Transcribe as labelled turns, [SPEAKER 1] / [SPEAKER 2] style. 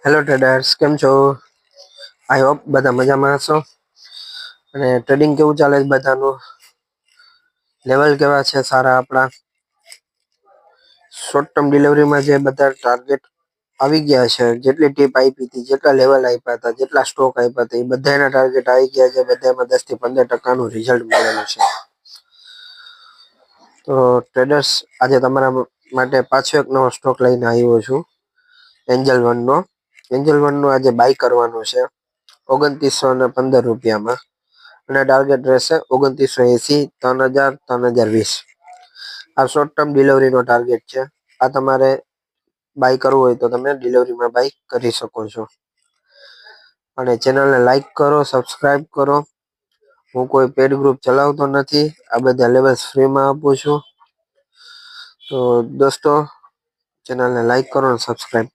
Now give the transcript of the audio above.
[SPEAKER 1] Hello traders, કેમ છો? I hope બધા મજામાં હશો. અને ટ્રેડિંગ કેવું ચાલે છે બધાનું? લેવલ કેવા છે સારા આપણા? શોર્ટ ટર્મ ડિલિવરીમાં જે બધા ટાર્ગેટ આવી ગયા છે, જેટલી ટીપ આપી હતી, જેટલા લેવલ આપ્યા હતા, જેટલા સ્ટોક આપ્યા હતા, એ બધાના ટાર્ગેટ આવી ગયા છે. બધામાં 10 થી 15% રિઝલ્ટ મળેલું છે. તો ટ્રેડર્સ, આજે તમારા માટે પાછો એક નવો સ્ટોક લઈને આવ્યો છું, એન્જલ વનનો. એન્જલ વનનું આજે બાય કરવાનું છે 2915 રૂપિયામાં, અને ટાર્ગેટ રહેશે 2980, 3000, 3020. આ શોર્ટ ટર્મ ડિલિવરીનો ટાર્ગેટ છે. આ તમારે બાય કરવું હોય તો તમે ડિલિવરીમાં બાય કરી શકો છો. અને ચેનલને લાઈક કરો, સબસ્ક્રાઈબ કરો. હું કોઈ પેડ ગ્રુપ ચલાવતો નથી, આ બધા લેવલ્સ ફ્રીમાં આપું છું. તો દોસ્તો, ચેનલને લાઈક કરો અને સબસ્ક્રાઈબ